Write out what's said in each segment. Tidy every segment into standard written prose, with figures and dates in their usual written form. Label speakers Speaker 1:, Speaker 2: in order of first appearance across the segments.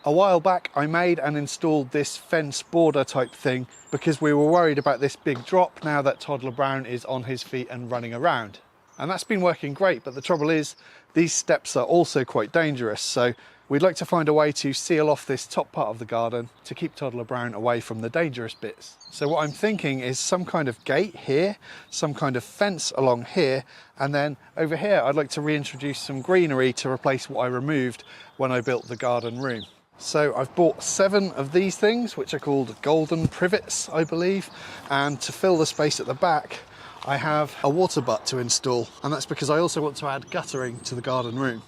Speaker 1: A while back I made and installed this fence border type thing because we were worried about this big drop now that Toddler Brown is on his feet and running around. And that's been working great, but the trouble is these steps are also quite dangerous, so we'd like to find a way to seal off this top part of the garden to keep Toddler Brown away from the dangerous bits. So what I'm thinking is some kind of gate here, some kind of fence along here, and then over here I'd like to reintroduce some greenery to replace what I removed when I built the garden room. So I've bought 7 of these things, which are called golden privets, I believe, and to fill the space at the back I have a water butt to install, and that's because I also want to add guttering to the garden room.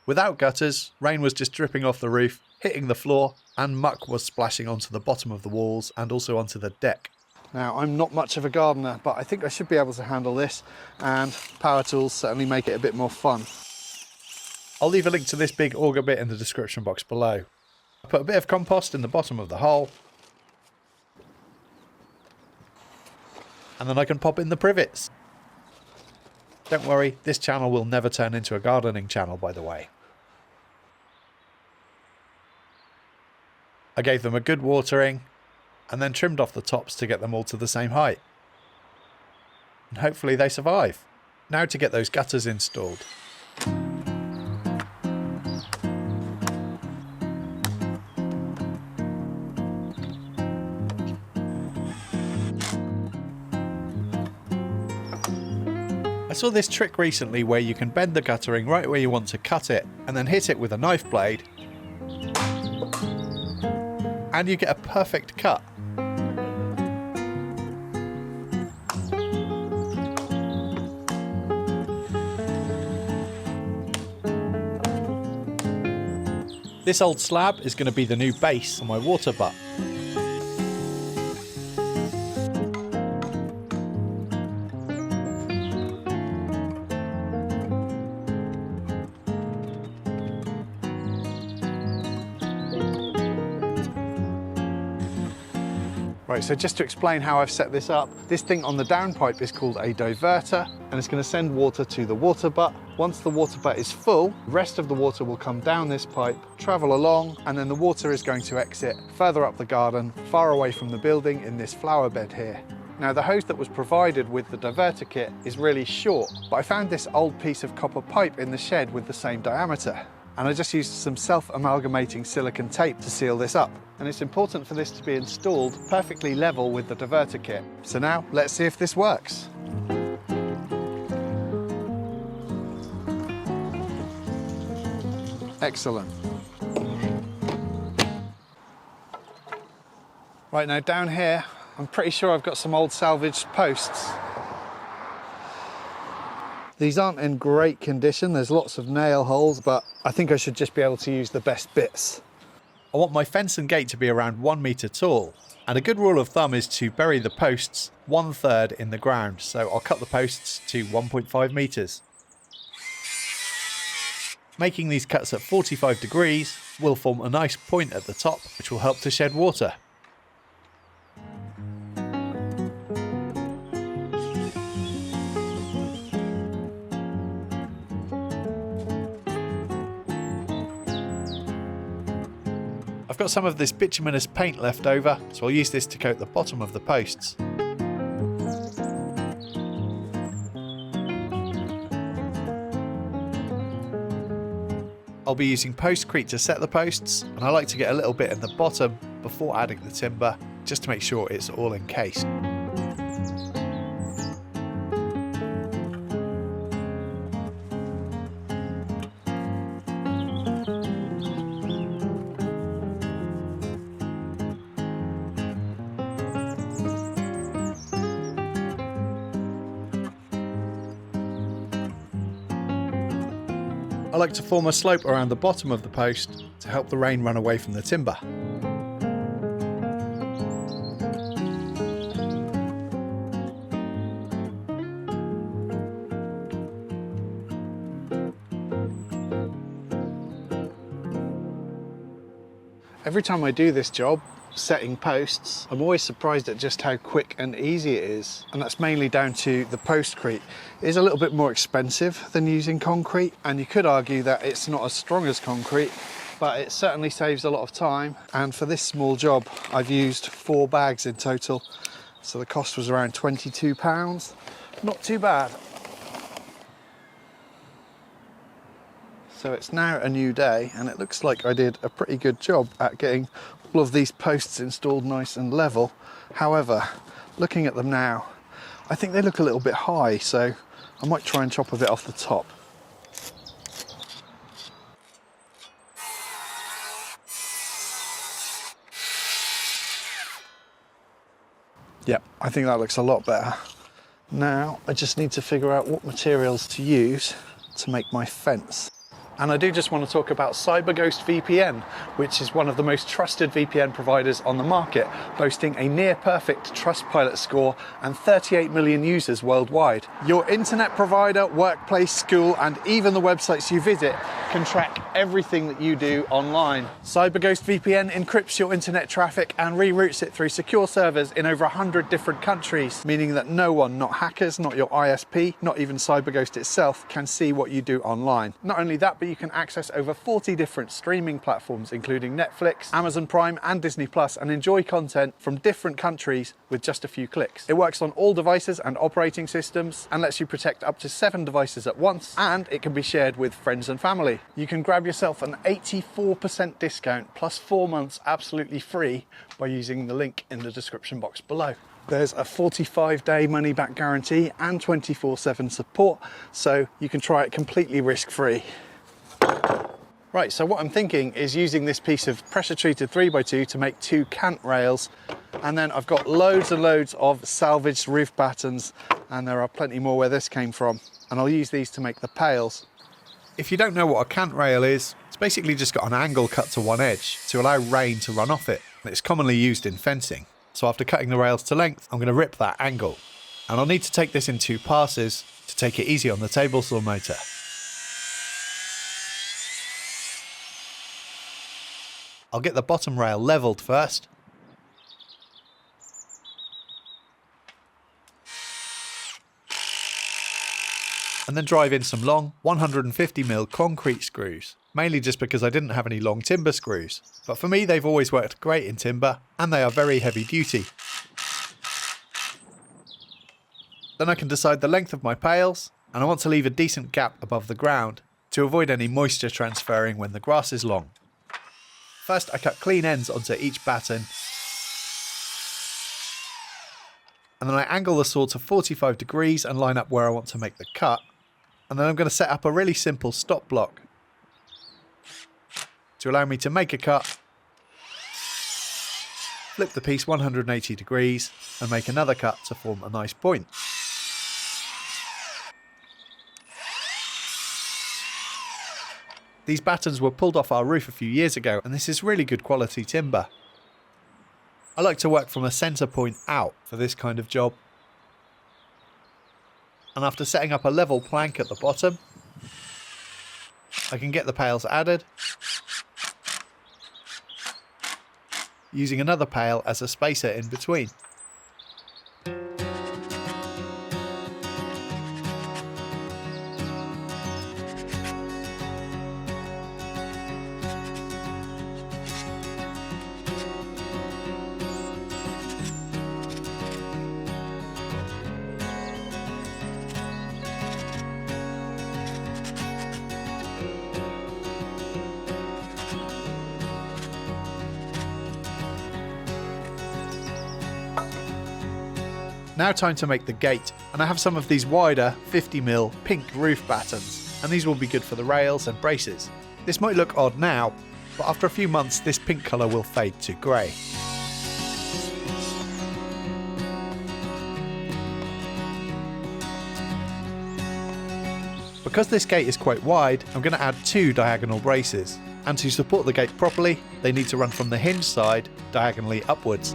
Speaker 1: Without gutters, rain was just dripping off the roof, hitting the floor, and muck was splashing onto the bottom of the walls and also onto the deck. Now, I'm not much of a gardener, but I think I should be able to handle this, and power tools certainly make it a bit more fun. I'll leave a link to this big auger bit in the description box below. I put a bit of compost in the bottom of the hole, and then I can pop in the privets. Don't worry, this channel will never turn into a gardening channel, by the way. I gave them a good watering and then trimmed off the tops to get them all to the same height. And hopefully they survive. Now to get those gutters installed. I saw this trick recently where you can bend the guttering right where you want to cut it and then hit it with a knife blade and you get a perfect cut. This old slab is going to be the new base for my water butt. Right, so just to explain how I've set this up, this thing on the downpipe is called a diverter, and it's going to send water to the water butt. Once the water butt is full, the rest of the water will come down this pipe, travel along, and then the water is going to exit further up the garden, far away from the building in this flower bed here. Now, the hose that was provided with the diverter kit is really short, but I found this old piece of copper pipe in the shed with the same diameter. And I just used some self-amalgamating silicone tape to seal this up. And it's important for this to be installed perfectly level with the diverter kit. So now, let's see if this works. Excellent. Right, now down here, I'm pretty sure I've got some old salvaged posts. These aren't in great condition, there's lots of nail holes, but I think I should just be able to use the best bits. I want my fence and gate to be around 1 metre tall, and a good rule of thumb is to bury the posts 1/3 in the ground, so I'll cut the posts to 1.5 metres. Making these cuts at 45 degrees will form a nice point at the top, which will help to shed water. I've got some of this bituminous paint left over, so I'll use this to coat the bottom of the posts. I'll be using postcrete to set the posts, and I like to get a little bit in the bottom before adding the timber, just to make sure it's all encased. I like to form a slope around the bottom of the post to help the rain run away from the timber. Every time I do this job, setting posts, I'm always surprised at just how quick and easy it is. And that's mainly down to the postcrete. It is a little bit more expensive than using concrete, and you could argue that it's not as strong as concrete, but it certainly saves a lot of time. And for this small job, I've used 4 bags in total. So the cost was around £22. Not too bad. So it's now a new day, and it looks like I did a pretty good job at getting all of these posts installed nice and level. However, looking at them now, I think they look a little bit high, so I might try and chop a bit off the top. Yep, I think that looks a lot better. Now I just need to figure out what materials to use to make my fence. And I do just want to talk about CyberGhost VPN, which is one of the most trusted VPN providers on the market, boasting a near-perfect Trustpilot score and 38 million users worldwide. Your internet provider, workplace, school, and even the websites you visit can track everything that you do online. CyberGhost VPN encrypts your internet traffic and reroutes it through secure servers in over 100 different countries, meaning that no one, not hackers, not your ISP, not even CyberGhost itself, can see what you do online. Not only that, but you can access over 40 different streaming platforms, including Netflix, Amazon Prime, and Disney Plus, and enjoy content from different countries with just a few clicks. It works on all devices and operating systems and lets you protect up to 7 devices at once, and it can be shared with friends and family. You can grab yourself an 84% discount plus 4 months absolutely free by using the link in the description box below. There's a 45-day money-back guarantee and 24/7 support, so you can try it completely risk-free. Right, so what I'm thinking is using this piece of pressure-treated 3x2 to make 2 cant rails, and then I've got loads and loads of salvaged roof battens, and there are plenty more where this came from, and I'll use these to make the pails. If you don't know what a cant rail is, it's basically just got an angle cut to one edge to allow rain to run off it. It's commonly used in fencing. So after cutting the rails to length, I'm going to rip that angle. And I'll need to take this in 2 passes to take it easy on the table saw motor. I'll get the bottom rail levelled first. And then drive in some long 150mm concrete screws, mainly just because I didn't have any long timber screws. But for me, they've always worked great in timber, and they are very heavy duty. Then I can decide the length of my pails, and I want to leave a decent gap above the ground to avoid any moisture transferring when the grass is long. First, I cut clean ends onto each batten, and then I angle the saw to 45 degrees and line up where I want to make the cut. And then I'm going to set up a really simple stop block to allow me to make a cut, flip the piece 180 degrees and make another cut to form a nice point. These battens were pulled off our roof a few years ago, and this is really good quality timber. I like to work from a centre point out for this kind of job. And after setting up a level plank at the bottom, I can get the pails added, using another pail as a spacer in between. Now time to make the gate, and I have some of these wider 50mm pink roof battens, and these will be good for the rails and braces. This might look odd now, but after a few months this pink colour will fade to grey. Because this gate is quite wide, I'm going to add 2 diagonal braces, and to support the gate properly, they need to run from the hinge side diagonally upwards.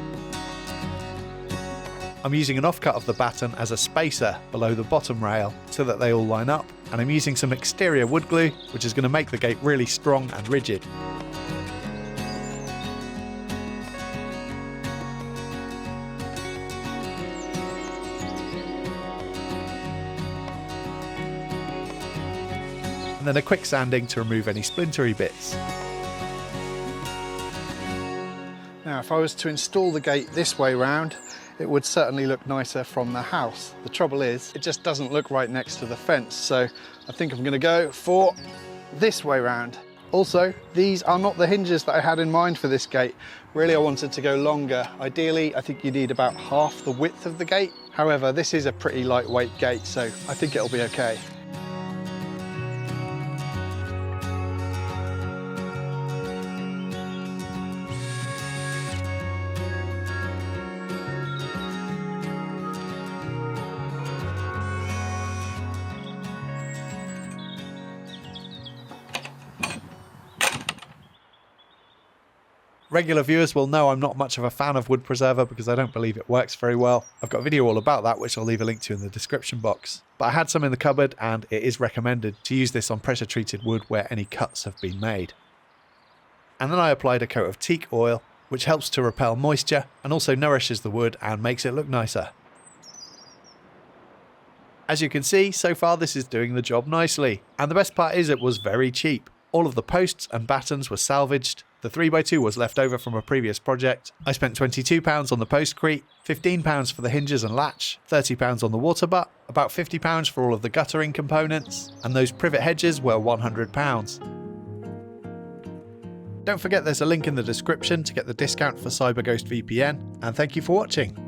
Speaker 1: I'm using an offcut of the batten as a spacer below the bottom rail so that they all line up, and I'm using some exterior wood glue, which is going to make the gate really strong and rigid. And then a quick sanding to remove any splintery bits. Now, if I was to install the gate this way round, it would certainly look nicer from the house. The trouble is, it just doesn't look right next to the fence, so I think I'm gonna go for this way round. Also, these are not the hinges that I had in mind for this gate. Really, I wanted to go longer. Ideally, I think you need about half the width of the gate. However, this is a pretty lightweight gate, so I think it'll be okay.
Speaker 2: Regular viewers will know I'm not much of a fan of wood preserver because I don't believe it works very well. I've got a video all about that which I'll leave a link to in the description box. But I had some in the cupboard and it is recommended to use this on pressure treated wood where any cuts have been made. And then I applied a coat of teak oil which helps to repel moisture and also nourishes the wood and makes it look nicer. As you can see, so far this is doing the job nicely. And the best part is it was very cheap. All of the posts and battens were salvaged. The 3x2 was left over from a previous project. I spent £22 on the postcrete, £15 for the hinges and latch, £30 on the water butt, about £50 for all of the guttering components, and those privet hedges were £100. Don't forget there's a link in the description to get the discount for CyberGhost VPN, and thank you for watching.